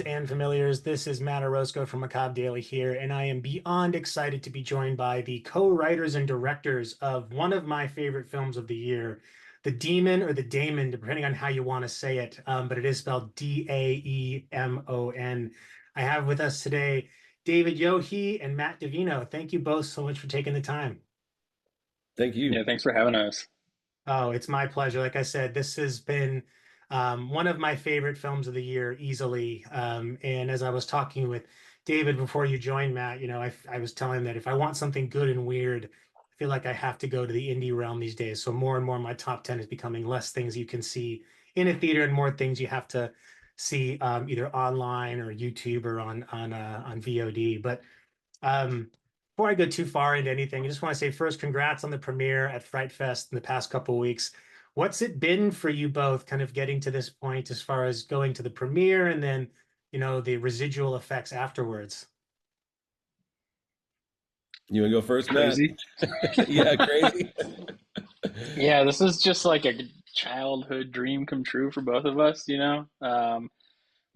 and familiars. This is Matt Orozco from Macabre Daily here, and I am beyond excited to be joined by the co-writers and directors of one of my favorite films of the year, The Demon or The Daemon, depending on how you want to say it, but it is spelled Daemon. I have with us today David Yohe and Matt Devino. Thank you both so much for taking the time. Thank you. Yeah, thanks for having us. Oh, it's my pleasure. Like I said, this has been one of my favorite films of the year, easily. And as I was talking with David before you joined, Matt, I was telling him that if I want something good and weird, I feel like I have to go to the indie realm these days. So more and more, my top 10 is becoming less things you can see in a theater and more things you have to see either online or YouTube or on VOD. But before I go too far into anything, I just want to say first, congrats on the premiere at Fright Fest in the past couple of weeks. What's it been for you both, kind of getting to this point as far as going to the premiere and then, the residual effects afterwards? You want to go first, Matt? Crazy. Yeah, crazy. Yeah, this is just like a childhood dream come true for both of us, you know.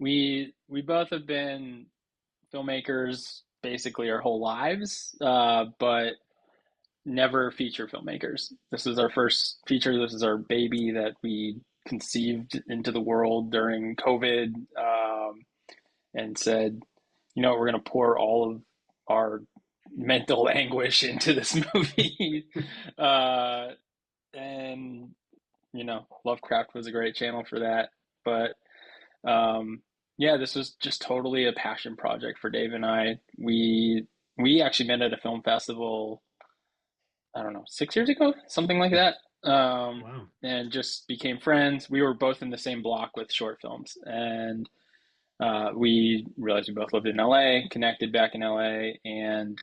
We both have been filmmakers basically our whole lives, but never feature filmmakers. This is our first feature. This is our baby that we conceived into the world during COVID, and said, you know, we're going to pour all of our mental anguish into this movie. uh, and Lovecraft was a great channel for that. But yeah, this was just totally a passion project for Dave and I. We actually met at a film festival, I don't know, 6 years ago, something like that. Wow. And just became friends. We were both in the same block with short films, and we realized we both lived in LA, connected back in LA, and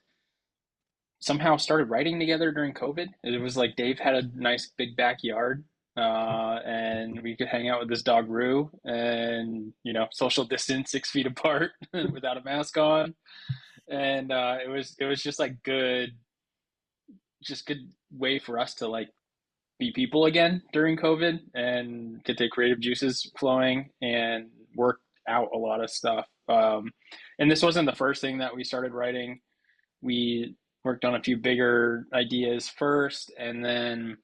somehow started writing together during COVID. It was like Dave had a nice big backyard, and we could hang out with his dog Rue, and social distance 6 feet apart without a mask on, and it was just like good way for us to like be people again during COVID and get the creative juices flowing and work out a lot of stuff. And this wasn't the first thing that we started writing. We worked on a few bigger ideas first, and then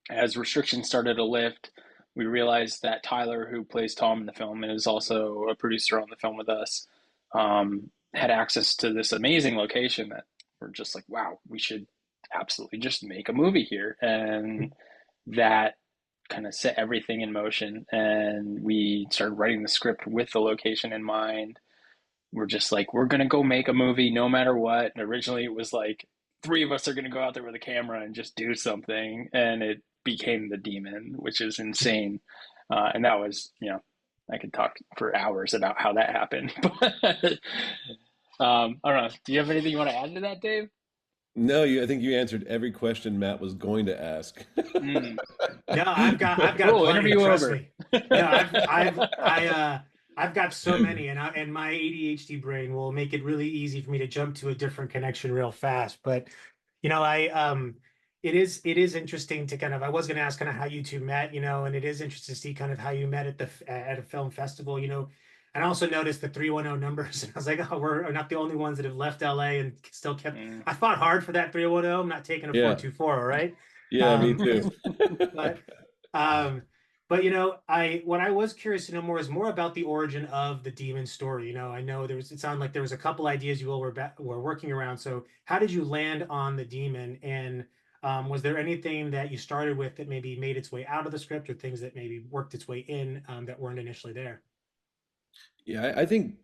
as restrictions started to lift, we realized that Tyler, who plays Tom in the film and is also a producer on the film with us, had access to this amazing location that we're just like, wow, we should absolutely just make a movie here. And that kind of set everything in motion. And we started writing the script with the location in mind. We're just like, we're going to go make a movie no matter what. And originally it was like, three of us are going to go out there with a camera and just do something. And it became The Demon, which is insane. And that was, I could talk for hours about how that happened. But I don't know. Do you have anything you want to add to that, Dave? No, I think you answered every question Matt was going to ask. Mm. No, I've got Cool. plenty, Interview trust over. me. No, I've got so many, and my ADHD brain will make it really easy for me to jump to a different connection real fast. But I it is interesting to kind of, I was going to ask kind of how you two met, and it is interesting to see kind of how you met at a film festival, and I also noticed the 310 numbers, and I was like, oh, we're not the only ones that have left LA and still kept. Mm. I fought hard for that 310. I'm not taking a Yeah, 424, all right. yeah, me Um, too. but um, but I what I was curious to know more is more about the origin of the demon story. I know it sounded like there was a couple ideas you all were working around. So how did you land on the demon? And was there anything that you started with that maybe made its way out of the script, or things that maybe worked its way in that weren't initially there? Yeah, I think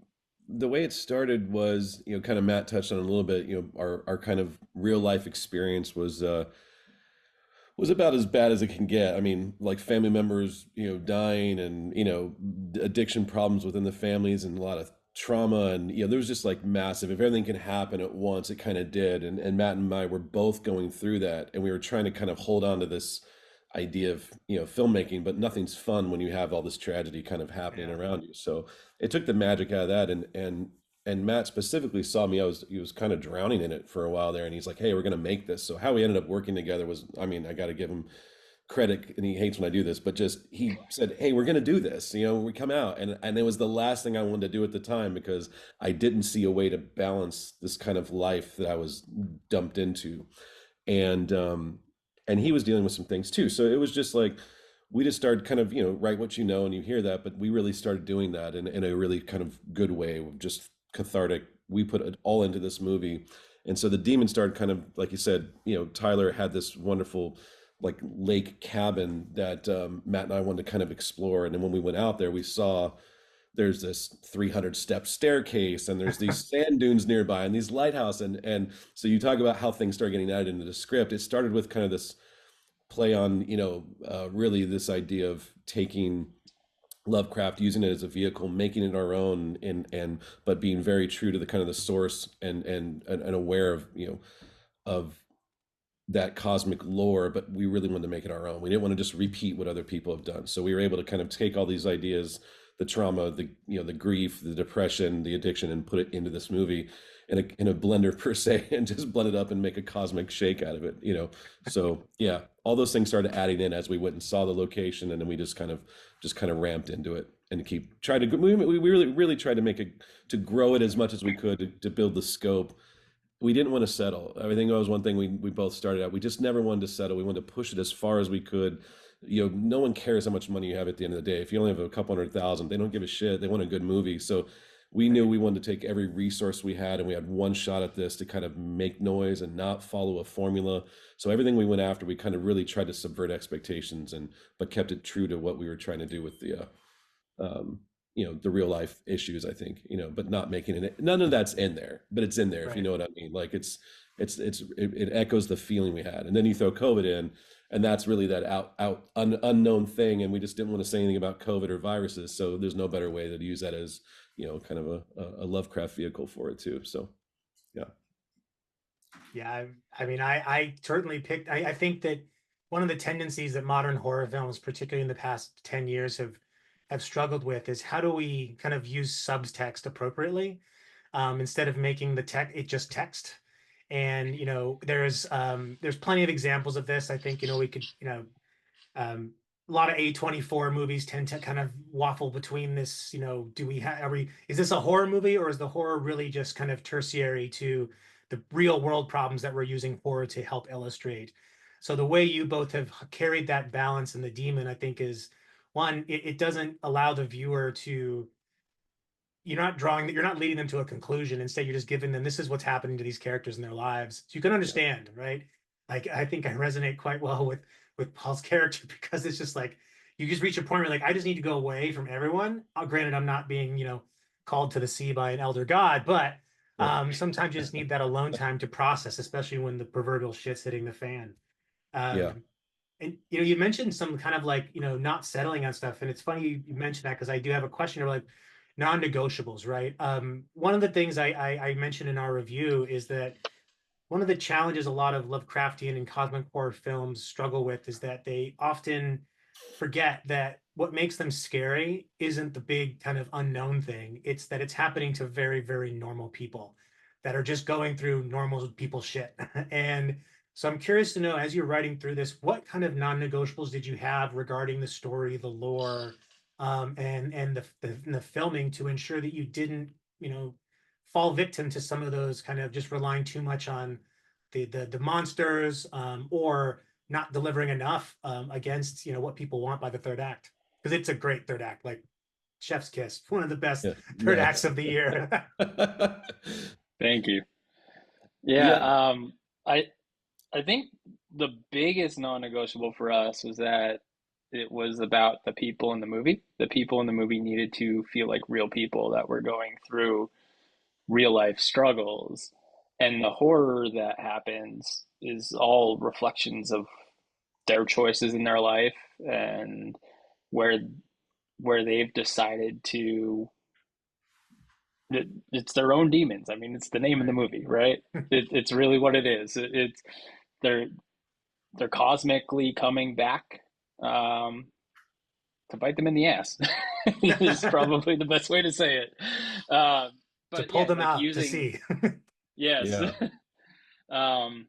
the way it started was, kind of Matt touched on it a little bit. Our kind of real life experience was about as bad as it can get. I mean, like family members, dying, and addiction problems within the families, and a lot of trauma, and there was just like massive. If everything can happen at once, it kind of did. And Matt and I were both going through that, and we were trying to kind of hold on to this idea of filmmaking, but nothing's fun when you have all this tragedy kind of happening Yeah. around you. So it took the magic out of that, and Matt specifically saw me. He was kind of drowning in it for a while there, and he's like, "Hey, we're gonna make this." So how we ended up working together was, I mean, I got to give him credit, and he hates when I do this, but just he said, "Hey, we're gonna do this. You know, we come out," and it was the last thing I wanted to do at the time because I didn't see a way to balance this kind of life that I was dumped into, and and he was dealing with some things too. So it was just like we just started kind of, write what you know, and you hear that, but we really started doing that in a really kind of good way, just cathartic. We put it all into this movie. And so the demon started kind of, like you said, Tyler had this wonderful like lake cabin that Matt and I wanted to kind of explore. And then when we went out there, we saw there's this 300 step staircase and there's these sand dunes nearby and these lighthouse. And so you talk about how things start getting added into the script. It started with kind of this play on, really this idea of taking Lovecraft, using it as a vehicle, making it our own, and but being very true to the kind of the source and aware of of that cosmic lore, but we really wanted to make it our own. We didn't want to just repeat what other people have done. So we were able to kind of take all these ideas, the trauma, the grief, the depression, the addiction, and put it into this movie in a blender per se, and just blend it up and make a cosmic shake out of it. So yeah, all those things started adding in as we went and saw the location, and then we just kind of ramped into it and we really tried to make it, to grow it as much as we could, to build the scope. We didn't want to settle. I think that was one thing we both started out. We just never wanted to settle. We wanted to push it as far as we could. No one cares how much money you have at the end of the day. If you only have a couple 100,000, they don't give a shit. They want a good movie. So we knew we wanted to take every resource we had, and we had one shot at this to kind of make noise and not follow a formula. So everything we went after, we kind of really tried to subvert expectations, but kept it true to what we were trying to do with um, the real life issues, I think, but not making it, none of that's in there, but it's in there, if you know what I mean. Like it echoes the feeling we had. And then you throw COVID in, and that's really that unknown thing. And we just didn't want to say anything about COVID or viruses. So there's no better way to use that as, kind of a Lovecraft vehicle for it too. So, yeah. Yeah, I mean, I certainly I think that one of the tendencies that modern horror films, particularly in the past 10 years, have struggled with is how do we kind of use subtext appropriately, instead of making the text it just text. And there's plenty of examples of this. I think we could a lot of A24 movies tend to kind of waffle between this, is this a horror movie, or is the horror really just kind of tertiary to the real world problems that we're using horror to help illustrate? So the way you both have carried that balance in The Demon, I think, is one, it doesn't allow the viewer to, you're not leading them to a conclusion. Instead, you're just giving them, this is what's happening to these characters in their lives. So you can understand, right? Like, I think I resonate quite well with Paul's character, because it's just like, you just reach a point where like, I just need to go away from everyone. Granted, I'm not being, called to the sea by an elder god, but sometimes you just need that alone time to process, especially when the proverbial shit's hitting the fan. Yeah. And you mentioned some kind of like, not settling on stuff. And it's funny you mentioned that, because I do have a question of like non-negotiables, right? One of the things I mentioned in our review is that one of the challenges a lot of Lovecraftian and cosmic horror films struggle with is that they often forget that what makes them scary isn't the big kind of unknown thing. It's that it's happening to very, very normal people that are just going through normal people shit. And so I'm curious to know, as you're writing through this, what kind of non-negotiables did you have regarding the story, the lore, and the filming, to ensure that you didn't, fall victim to some of those kind of just relying too much on the monsters, or not delivering enough, against what people want by the third act, because it's a great third act, like chef's kiss, one of the best third acts of the year. Thank you. Yeah. I I think the biggest non-negotiable for us was that it was about the people in the movie. The people in the movie needed to feel like real people that were going through real life struggles. And the horror that happens is all reflections of their choices in their life, and where they've decided to, it's their own demons. I mean, it's the name of the movie, right? It's really what it is. It's they're they're cosmically coming back, to bite them in the ass. Is probably the best way to say it. To But pull yeah, them like out to using, sea. yes. Yeah. um,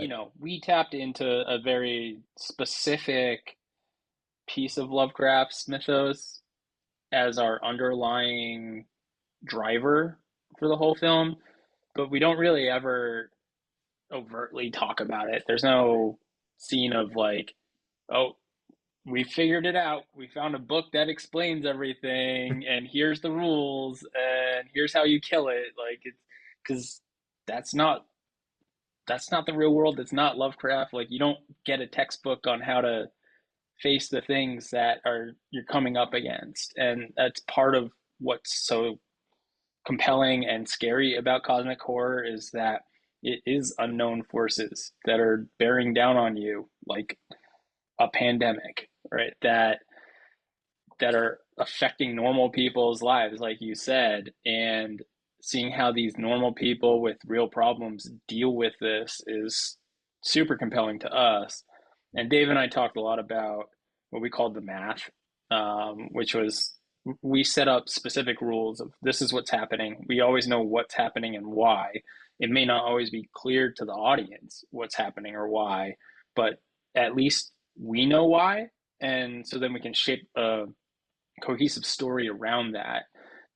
you know, we tapped into a very specific piece of Lovecraft's mythos as our underlying driver for the whole film, but we don't really ever overtly talk about it. There's no scene of like, oh, we figured it out. We found a book that explains everything, and here's the rules, and here's how you kill it. Like it's because that's not that's not the real world. It's not Lovecraft. Like you don't get a textbook on how to face the things that are you're coming up against, and that's part of what's so compelling and scary about cosmic horror is that it is unknown forces that are bearing down on you like a pandemic, right? That are affecting normal people's lives, like you said, and seeing how these normal people with real problems deal with this is super compelling to us. And Dave and I talked a lot about what we called the math, which was we set up specific rules of this is what's happening. We always know what's happening and why. It may not always be clear to the audience what's happening or why, but at least we know why. And so then we can shape a cohesive story around that.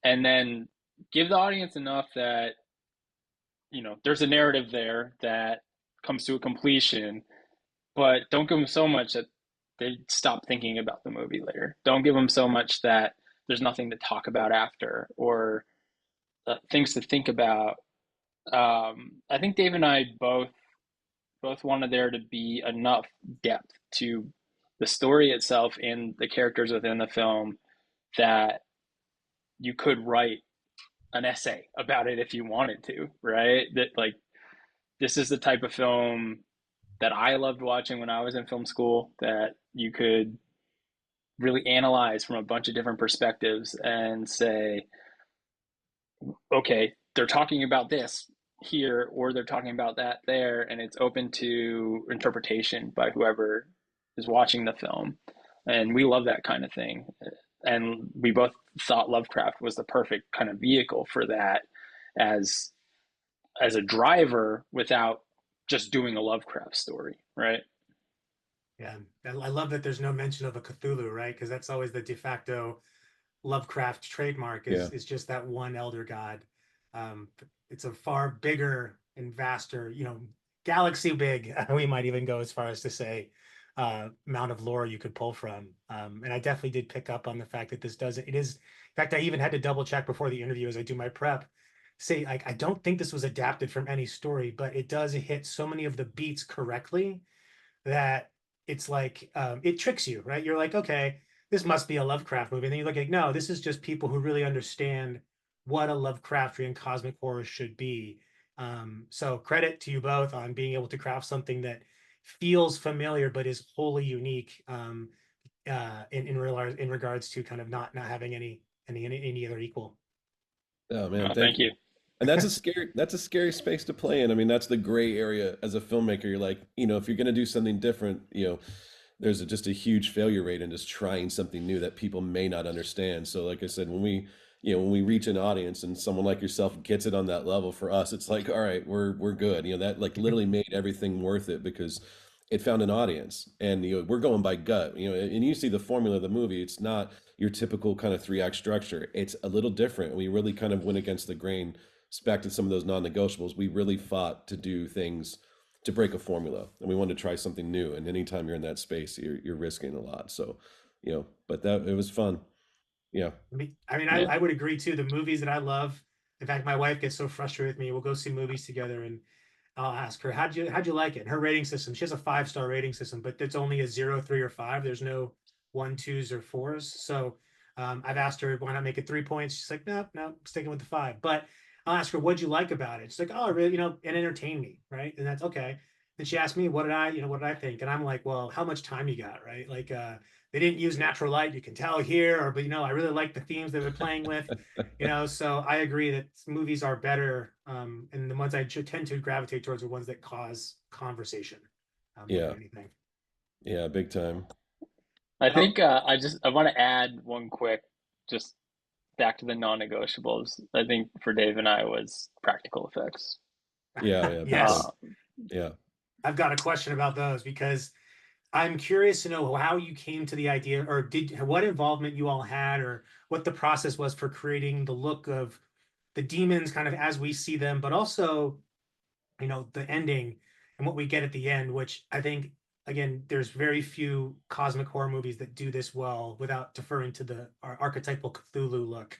And then give the audience enough that, you know, there's a narrative there that comes to a completion, but don't give them so much that they stop thinking about the movie later. Don't give them so much that there's nothing to talk about after or things to think about. I think Dave and I both wanted there to be enough depth to the story itself and the characters within the film that you could write an essay about it if you wanted to, right? That like this is the type of film that I loved watching when I was in film school that you could really analyze from a bunch of different perspectives and say, okay, they're talking about this here or they're talking about that there, and it's open to interpretation by whoever is watching the film. And we love that kind of thing. And we both thought Lovecraft was the perfect kind of vehicle for that as a driver without just doing a Lovecraft story, right? Yeah, I love that there's no mention of a Cthulhu, right? Because that's always the de facto Lovecraft trademark Yeah. is just that one elder god. It's a far bigger and vaster, galaxy big. We might even go as far as to say amount of lore you could pull from. And I definitely did pick up on the fact that this doesn't. It is, in fact, I even had to double check before the interview as I do my prep. Say, like, I don't think this was adapted from any story, but it does hit so many of the beats correctly that it's like it tricks you, right? You're like, okay, this must be a Lovecraft movie. And then you look like, no, this is just people who really understand what a Lovecraftian cosmic horror should be. So credit to you both on being able to craft something that feels familiar but is wholly unique in regards to kind of not having any other equal. Oh man, Thank thank you. you. And that's a scary space to play in. I mean, that's the gray area as a filmmaker. You're like, if you're going to do something different, there's just a huge failure rate in just trying something new that people may not understand. So like I said, when we reach an audience and someone like yourself gets it on that level, for us, it's like, all right, we're good. That like literally made everything worth it because it found an audience, and we're going by gut. And you see the formula of the movie. It's not your typical kind of three-act structure. It's a little different. We really kind of went against the grain. Back to some of those non-negotiables. We really fought to do things to break a formula, and we wanted to try something new. And anytime you're in that space, you're risking a lot. So, but that it was fun. Yeah. Yeah. I would agree too. The movies that I love, in fact, my wife gets so frustrated with me. We'll go see movies together, and I'll ask her, how'd you like it? And her rating system, she has a 5-star rating system, but it's only a 0, 3, or 5. There's no 1, 2s, or 4s. So I've asked her, why not make it 3 points? She's like, no, I'm sticking with the 5. But I'll ask her, what'd you like about it? She's like, oh, really, it entertained me, right? And that's okay. Then she asked me, what did I think? And I'm like, well, how much time you got, right? Like, they didn't use natural light, you can tell here, but I really like the themes they've been playing with, So I agree that movies are better, and the ones I tend to gravitate towards are ones that cause conversation, more Yeah. than anything. Yeah. Big time. I think I want to add one quick, just back to the non-negotiables. I think for Dave and I was practical effects. Yeah. Yeah. Big time. Yes. Uh, Yeah. I've got a question about those because I'm curious to know how you came to the idea, or what involvement you all had, or what the process was for creating the look of the demons kind of as we see them, but also, the ending and what we get at the end, which I think, again, there's very few cosmic horror movies that do this well without deferring to the archetypal Cthulhu look.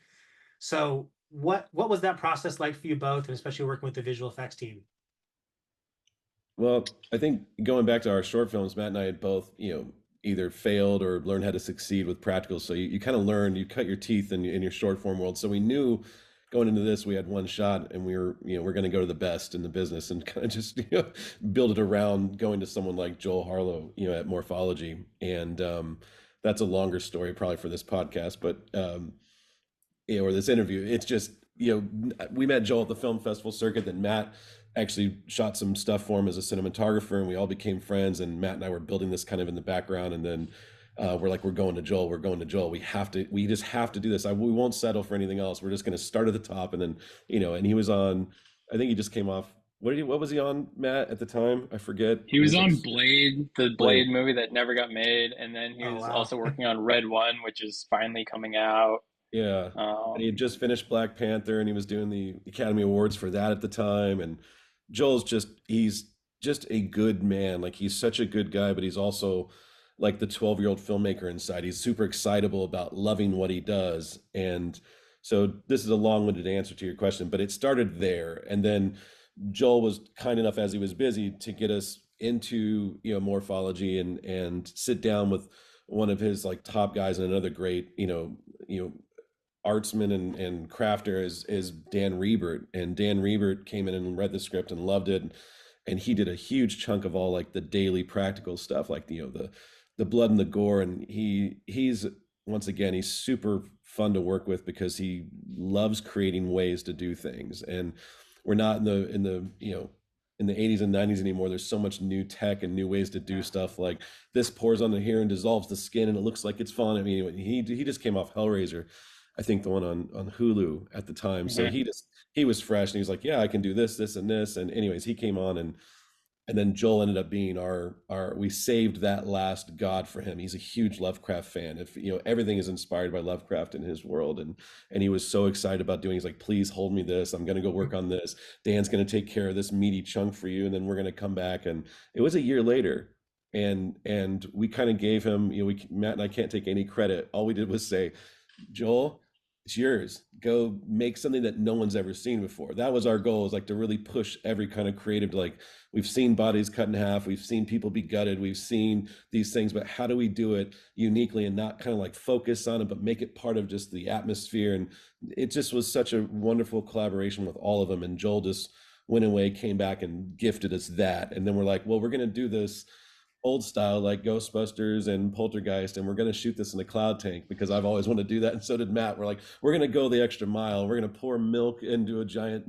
So what was that process like for you both, and especially working with the visual effects team? Well, I think going back to our short films, Matt and I had both, either failed or learned how to succeed with practicals. So you kind of learn, you cut your teeth in your short form world. So we knew going into this, we had one shot and we're going to go to the best in the business and kind of just, build it around going to someone like Joel Harlow, at Morphology. And that's a longer story probably for this podcast, but, or this interview. It's just, we met Joel at the film festival circuit, then Matt actually shot some stuff for him as a cinematographer, and we all became friends, and Matt and I were building this kind of in the background, and then we're like, we're going to Joel, we just have to do this. We won't settle for anything else. We're just going to start at the top. And then, and he was on, I think he just came off, what was he on, Matt, at the time? I forget. He was like on Blade, the Blade. Blade movie that never got made, and then he Oh, was wow. also working on Red One, which is finally coming out. Yeah. And he had just finished Black Panther, and he was doing the Academy Awards for that at the time. And he's just a good man. Like, he's such a good guy, but he's also like the 12-year-old filmmaker inside. He's super excitable about loving what he does. And so this is a long-winded answer to your question, but it started there. And then Joel was kind enough, as he was busy, to get us into, Morphology, and sit down with one of his like top guys and another great, artsman and crafter is Dan Rebert. And Dan Rebert came in and read the script and loved it. And he did a huge chunk of all like the daily practical stuff, like the blood and the gore. And he's once again, he's super fun to work with because he loves creating ways to do things. And we're not in the 80s and 90s anymore. There's so much new tech and new ways to do stuff, like this pours onto here and dissolves the skin and it looks like it's falling. I mean, he just came off Hellraiser, I think the one on Hulu at the time. So Mhm. he was fresh, and he was like, yeah, I can do this and this. And anyways, he came on, and then Joel ended up being our we saved that last god for him. He's a huge Lovecraft fan. If everything is inspired by Lovecraft in his world, and he was so excited about doing. He's like, please hold me this. I'm gonna go work on this. Dan's gonna take care of this meaty chunk for you, and then we're gonna come back. And it was a year later, and we kind of gave him, Matt and I can't take any credit. All we did was say, Joel, it's yours. Go make something that no one's ever seen before. That was our goal, is like to really push every kind of creative, like, we've seen bodies cut in half, we've seen people be gutted, we've seen these things, but how do we do it uniquely and not kind of like focus on it, but make it part of just the atmosphere? And it just was such a wonderful collaboration with all of them. And Joel just went away, came back and gifted us that. And then we're like, well, we're going to do this old style like Ghostbusters and Poltergeist, and we're going to shoot this in a cloud tank because I've always wanted to do that, and so did Matt. We're like, we're going to go the extra mile. We're going to pour milk into a giant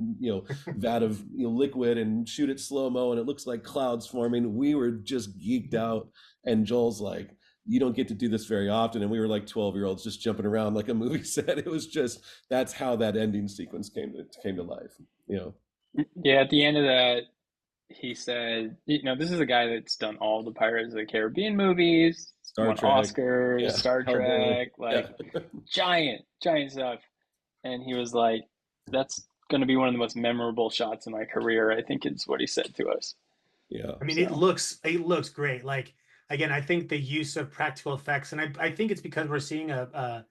vat of liquid and shoot it slow mo, and it looks like clouds forming. We were just geeked out, and Joel's like, you don't get to do this very often. And we were like 12-year-olds just jumping around like a movie set. It was just, that's how that ending sequence came to life. Yeah, at the end of that, he said, this is a guy that's done all the Pirates of the Caribbean movies, Star won Trek, Oscars, yeah, Star Hellboy, Trek, yeah. like giant, giant stuff. And he was like, that's going to be one of the most memorable shots in my career, I think is what he said to us. Yeah. I mean, it So, looks great. Like, again, I think the use of practical effects, and I think it's because we're seeing a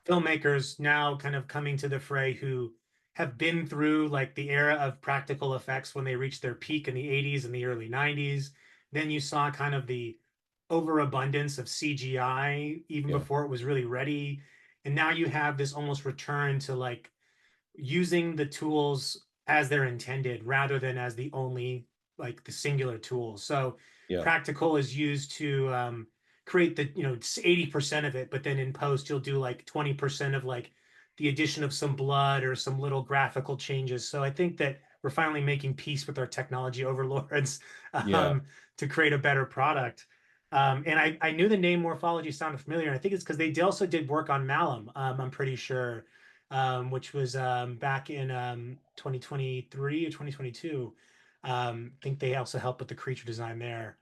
filmmakers now kind of coming to the fray who have been through like the era of practical effects when they reached their peak in the 80s and the early 90s. Then you saw kind of the overabundance of CGI even Yeah. before it was really ready. And now you have this almost return to like using the tools as they're intended rather than as the only like the singular tool. So Yeah. practical is used to create the 80% of it, but then in post you'll do like 20% of like the addition of some blood or some little graphical changes. So I think that we're finally making peace with our technology overlords Yeah. um, to create a better product. And I knew the name Morphology sounded familiar. And I think it's because they also did work on Malum, I'm pretty sure, which was back in 2023 or 2022. I think they also help with the creature design there.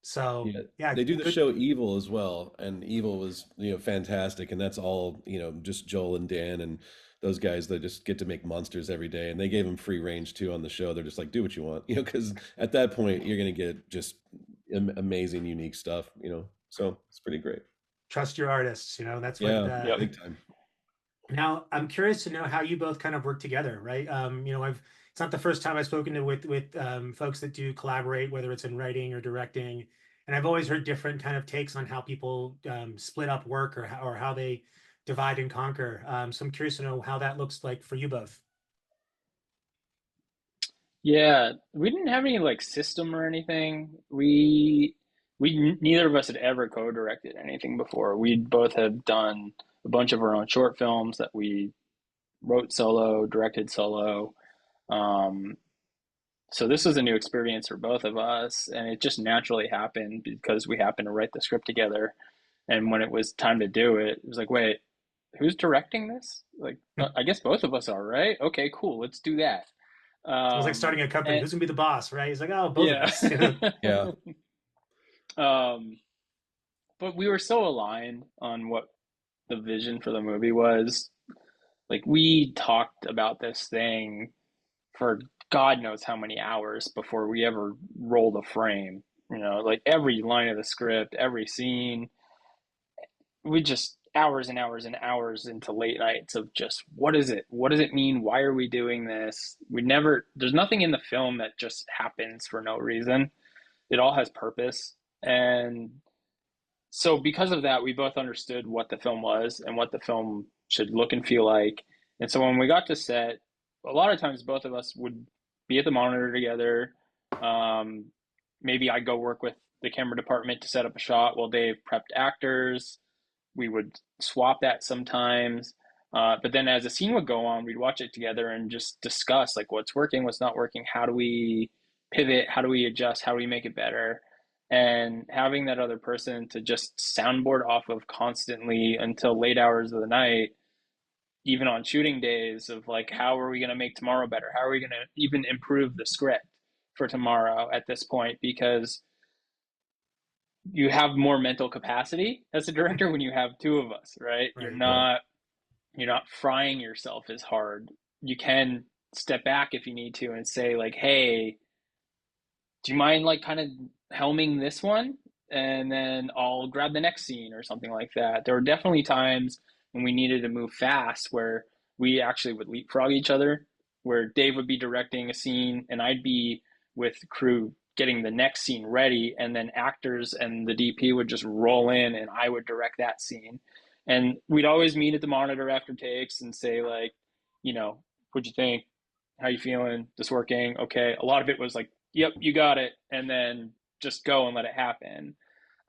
So Yeah, yeah, they do the good. show Evil as well, and Evil was, fantastic, and that's all, just Joel and Dan and those guys that just get to make monsters every day, and they gave them free range too on the show. They're just like, do what you want, because at that point you're gonna get just amazing, unique stuff, So it's pretty great. Trust your artists, that's what Yeah, Yep. big time. now I'm curious to know how you both kind of work together, right? I've it's not the first time I've spoken to with folks that do collaborate, whether it's in writing or directing, and I've always heard different kind of takes on how people split up work or how they divide and conquer. So I'm curious to know how that looks like for you both. Yeah, we didn't have any like system or anything. Neither of us had ever co-directed anything before. We both had done a bunch of our own short films that we wrote solo, directed solo. Um, so this was a new experience for both of us, and it just naturally happened because we happened to write the script together. And when it was time to do it, it was like, wait, who's directing this? Like, I guess both of us are, right? Okay, cool, let's do that. It was like starting a company. And Who's gonna be the boss, right? He's like, oh, both of yeah. us. Yeah. um, but we were so aligned on what the vision for the movie was. Like, we talked about this thing for God knows how many hours before we ever rolled a frame. Like every line of the script, every scene, we just hours and hours and hours into late nights of just what is it? What does it mean? Why are we doing this? There's nothing in the film that just happens for no reason. It all has purpose. And so, because of that, we both understood what the film was and what the film should look and feel like. And so, when we got to set, a lot of times both of us would be at the monitor together. Um, Maybe I'd go work with the camera department to set up a shot while Dave prepped actors. We would swap that sometimes. But then as the scene would go on, we'd watch it together and just discuss like what's working, what's not working, how do we pivot, how do we adjust, how do we make it better? And having that other person to just soundboard off of constantly until late hours of the night, even on shooting days, of like, how are we going to make tomorrow better? How are we going to even improve the script for tomorrow at this point? Because you have more mental capacity as a director when you have two of us, right? Right. Yeah. You're not frying yourself as hard. You can step back if you need to and say like, hey, do you mind like kind of helming this one? And then I'll grab the next scene or something like that. There were definitely times when we needed to move fast where we actually would leapfrog each other, where Dave would be directing a scene and I'd be with the crew getting the next scene ready, and then actors and the DP would just roll in and I would direct that scene. And we'd always meet at the monitor after takes and say like, what'd you think? How you feeling? This working? Okay. A lot of it was like, yep, you got it, and then just go and let it happen.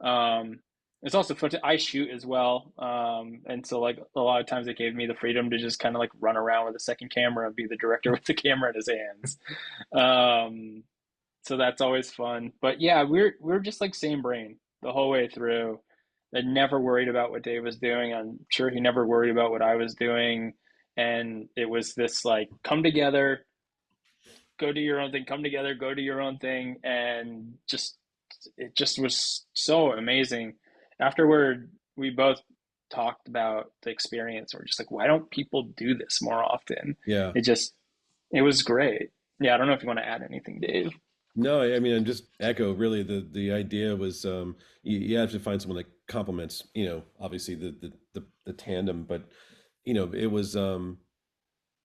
Um, it's also fun I shoot as well, and so like a lot of times it gave me the freedom to just kind of like run around with a second camera and be the director with the camera in his hands. Um, so that's always fun. But yeah, we're just like same brain the whole way through. I never worried about what Dave was doing. I'm sure he never worried about what I was doing. And it was this like come together, go do your own thing, come together, go do your own thing, and just it just was so amazing. Afterward, we both talked about the experience. We're just like, why don't people do this more often? Yeah. It was great. Yeah, I don't know if you want to add anything, Dave. No, I mean, I'm just echo really the idea was you have to find someone that complements, obviously the tandem, but it was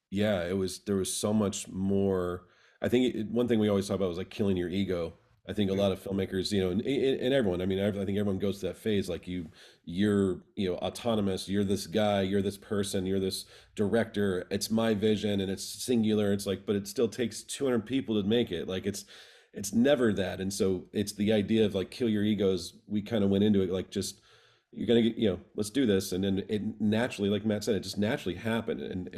yeah, it was there was so much more. I think one thing we always talk about was like killing your ego. I think a lot of filmmakers, and everyone, I mean, I think everyone goes to that phase like you're autonomous, you're this guy, you're this person, you're this director, it's my vision and it's singular. It's like, but it still takes 200 people to make it. Like it's never that. And so it's the idea of like kill your egos. We kind of went into it like just you're gonna get, let's do this. And then it naturally, like Matt said, it just naturally happened. And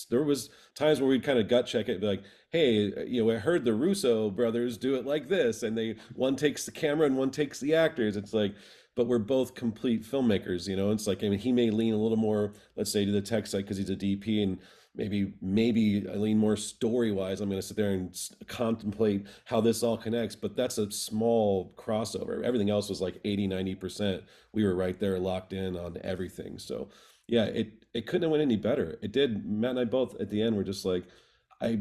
there was times where we'd kind of gut check it, be like, hey, I heard the Russo brothers do it like this, and one takes the camera and one takes the actors. It's like, but we're both complete filmmakers, it's like, I mean, he may lean a little more, let's say, to the tech side because he's a DP, and maybe I lean more story wise. I'm going to sit there and contemplate how this all connects, but that's a small crossover. Everything else was like 80-90%. We were right there locked in on everything. So yeah, it couldn't have went any better. It did. Matt and I both at the end were just like, I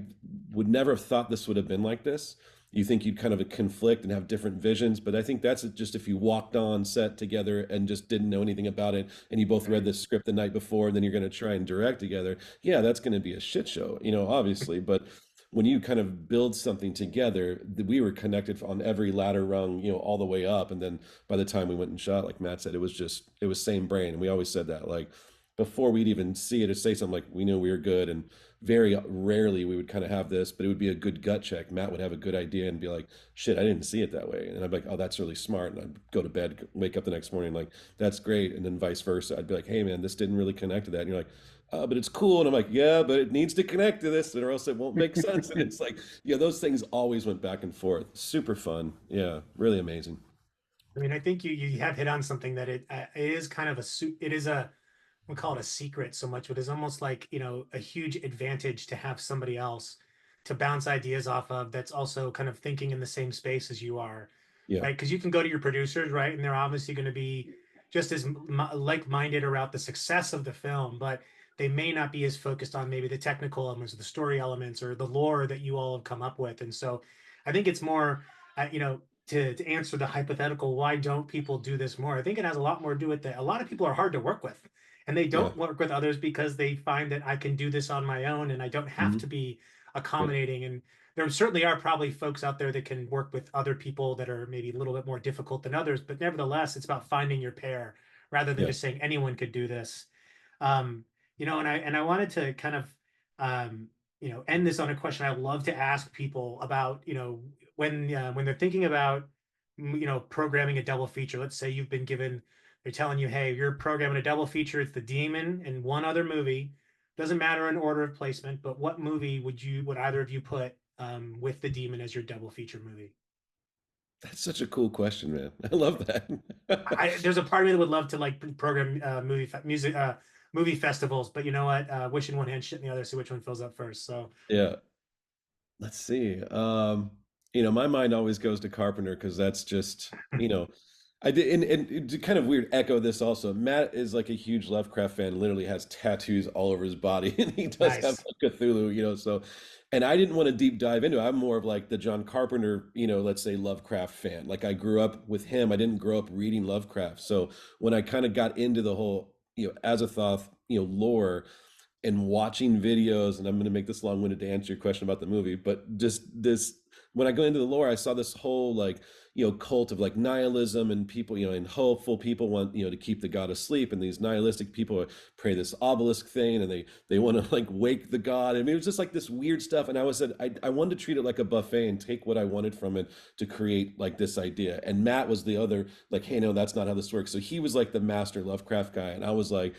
would never have thought this would have been like this. You think you'd kind of conflict and have different visions, but I think that's just if you walked on set together and just didn't know anything about it, and you both read Right. the script the night before, and then you're going to try and direct together. Yeah, that's going to be a shit show, obviously. But when you kind of build something together, we were connected on every ladder rung, all the way up. And then by the time we went and shot, like Matt said, it was same brain. And we always said that, like, before we'd even see it or say something, like, we knew we were good. And very rarely we would kind of have this, but it would be a good gut check. Matt would have a good idea and be like, shit, I didn't see it that way. And I'd be like, oh, that's really smart. And I'd go to bed, wake up the next morning, like, that's great. And then vice versa. I'd be like, hey, man, this didn't really connect to that. And you're like, but it's cool. And I'm like, yeah, but it needs to connect to this or else it won't make sense. And it's like, yeah, those things always went back and forth. Super fun. Yeah, really amazing. I mean, I think you have hit on something that it is kind of it is a, we call it a secret so much, but it's almost like, a huge advantage to have somebody else to bounce ideas off of that's also kind of thinking in the same space as you are, Yeah, right? Because you can go to your producers, right? And they're obviously going to be just as like-minded around the success of the film, but they may not be as focused on maybe the technical elements or the story elements or the lore that you all have come up with. And so I think it's more, to answer the hypothetical, why don't people do this more? I think it has a lot more to do with that. A lot of people are hard to work with, and they yeah. don't work with others because they find that I can do this on my own and I don't have Hmm. to be Yeah, accommodating. And there certainly are probably folks out there that can work with other people that are maybe a little bit more difficult than others, but nevertheless, it's about finding your pair rather than yeah. just saying anyone could do this. Um, and I wanted to kind of end this on a question I love to ask people about, when they're thinking about programming a double feature. Let's say you've been given, they're telling you, hey, you're programming a double feature. It's the Demon and one other movie. Doesn't matter in order of placement, but what movie would either of you put with the Demon as your double feature movie? That's such a cool question, man. I love that. There's a part of me that would love to like program movie festivals, but you know what? Wish in one hand, shit in the other. See which one fills up first. So Yeah. Let's see. My mind always goes to Carpenter because that's just, I did, and to kind of weird echo this also. Matt is like a huge Lovecraft fan, literally has tattoos all over his body, and he does have nice, a Cthulhu, so, and I didn't want to deep dive into it. I'm more of like the John Carpenter, let's say Lovecraft fan. Like I grew up with him. I didn't grow up reading Lovecraft. So when I kind of got into the whole, Azathoth, lore, and watching videos, and I'm going to make this long-winded to answer your question about the movie, but just this, when I go into the lore, I saw this whole like, cult of like nihilism, and people, and hopeful people want, to keep the god asleep, and these nihilistic people pray this obelisk thing, and they want to like wake the god. I mean, it was just like this weird stuff. And I was said, I wanted to treat it like a buffet and take what I wanted from it to create like this idea. And Matt was the other, like, hey, no, that's not how this works. So he was like the master Lovecraft guy, and I was like,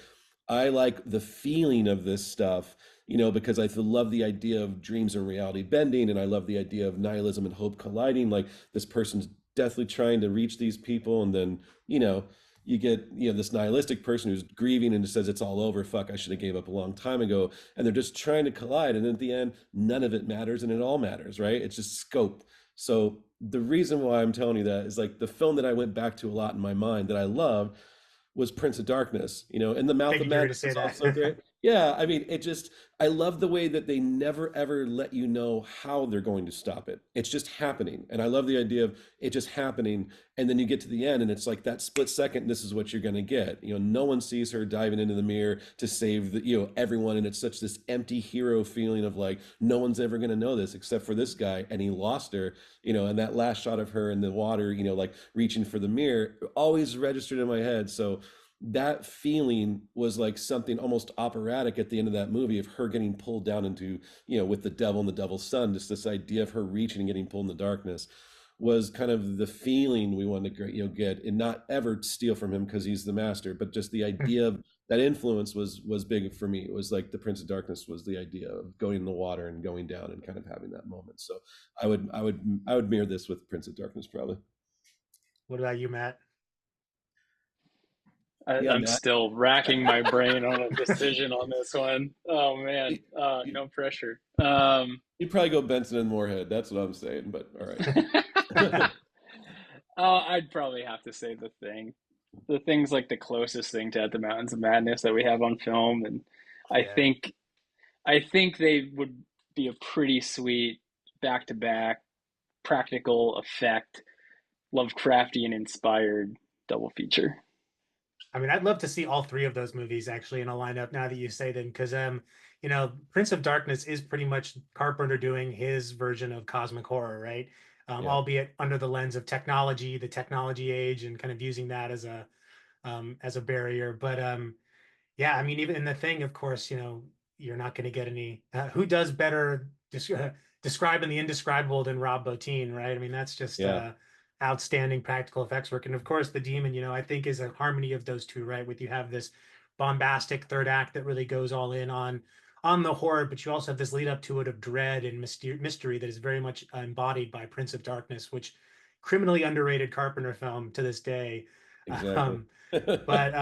I like the feeling of this stuff, because I love the idea of dreams and reality bending, and I love the idea of nihilism and hope colliding. Like this person's deathly trying to reach these people, and then you get this nihilistic person who's grieving and says it's all over. Fuck, I should have gave up a long time ago. And they're just trying to collide, and at the end, none of it matters, and it all matters, right? It's just scope. So the reason why I'm telling you that is like the film that I went back to a lot in my mind that I loved was Prince of Darkness, and The Mouth of figured you were going to Madness say is also that. great. Yeah, I mean, I love the way that they never ever let you know how they're going to stop it. It's just happening. And I love the idea of it just happening. And then you get to the end and it's like that split second, this is what you're going to get. No one sees her diving into the mirror to save everyone. And it's such this empty hero feeling of like, no one's ever going to know this except for this guy. And he lost her, and that last shot of her in the water, like reaching for the mirror always registered in my head. So that feeling was like something almost operatic at the end of that movie of her getting pulled down into, with the devil and the devil's son. Just this idea of her reaching and getting pulled in the darkness was kind of the feeling we wanted to get, and not ever steal from him because he's the master, but just the idea of that influence was big for me. It was like the Prince of Darkness was the idea of going in the water and going down and kind of having that moment. So I would mirror this with Prince of Darkness probably. What about you, Matt? Yeah, I'm Matt. still racking my brain on a decision on this one. Oh man, You, no pressure. you'd probably go Benson and Moorhead. That's what I'm saying. But all right. I'd probably have to say The Thing. The Thing's like the closest thing to At the Mountains of Madness that we have on film, and I Yeah. think I think they would be a pretty sweet back to back practical effect Lovecraftian inspired double feature. I mean, I'd love to see all three of those movies actually in a lineup now that you say them, because Prince of Darkness is pretty much Carpenter doing his version of cosmic horror, right? Yeah. Albeit under the lens of technology, the technology age, and kind of using that as a barrier. But yeah, I mean, even in The Thing, of course, you're not going to get any. Who does better describing the indescribable than Rob Bottin, right? I mean, that's just Yeah. outstanding practical effects work. And of course, The Demon, I think is a harmony of those two, right? With you have this bombastic third act that really goes all in on the horror, but you also have this lead up to it of dread and mystery that is very much embodied by Prince of Darkness, which criminally underrated Carpenter film to this day. Exactly. Um, but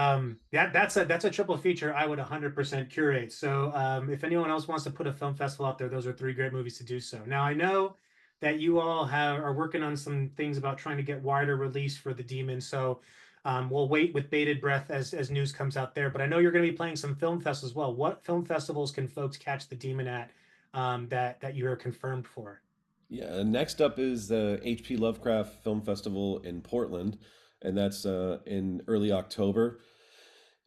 yeah, that's a triple feature I would 100% curate. So if anyone else wants to put a film festival out there, those are three great movies to do so. Now I know that you all are working on some things about trying to get wider release for the Demon. So we'll wait with bated breath as news comes out there. But I know you're going to be playing some film festivals as well. What film festivals can folks catch the Demon at that you are confirmed for? Yeah, next up is the HP Lovecraft Film Festival in Portland, and that's in early October.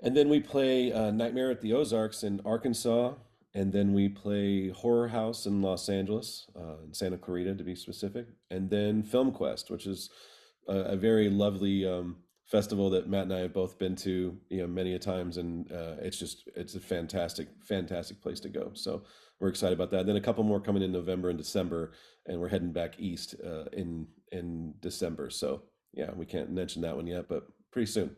And then we play Nightmare at the Ozarks in Arkansas, and then we play Horror House in Los Angeles, in Santa Clarita to be specific, and then Film Quest, which is a very lovely festival that Matt and I have both been to, many a times, and it's a fantastic place to go. So we're excited about that. Then a couple more coming in November and December, and we're heading back east in December. So yeah, we can't mention that one yet, but pretty soon.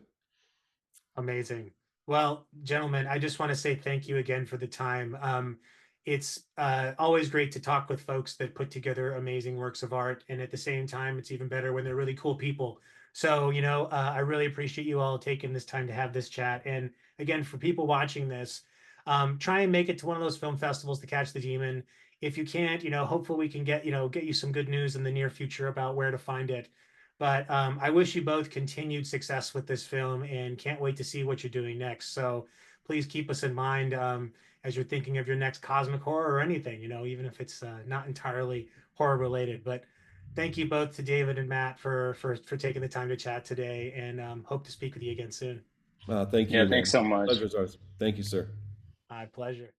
Amazing. Well, gentlemen, I just want to say thank you again for the time. It's always great to talk with folks that put together amazing works of art. And at the same time, it's even better when they're really cool people. So, I really appreciate you all taking this time to have this chat. And again, for people watching this, try and make it to one of those film festivals to catch the demon. If you can't, hopefully we can get you some good news in the near future about where to find it. But I wish you both continued success with this film and can't wait to see what you're doing next. So please keep us in mind as you're thinking of your next cosmic horror or anything, even if it's not entirely horror related. But thank you both to David and Matt for taking the time to chat today, and hope to speak with you again soon. Thank Yeah, you, thanks man. so much. Pleasure's ours. Thank you, sir. My pleasure.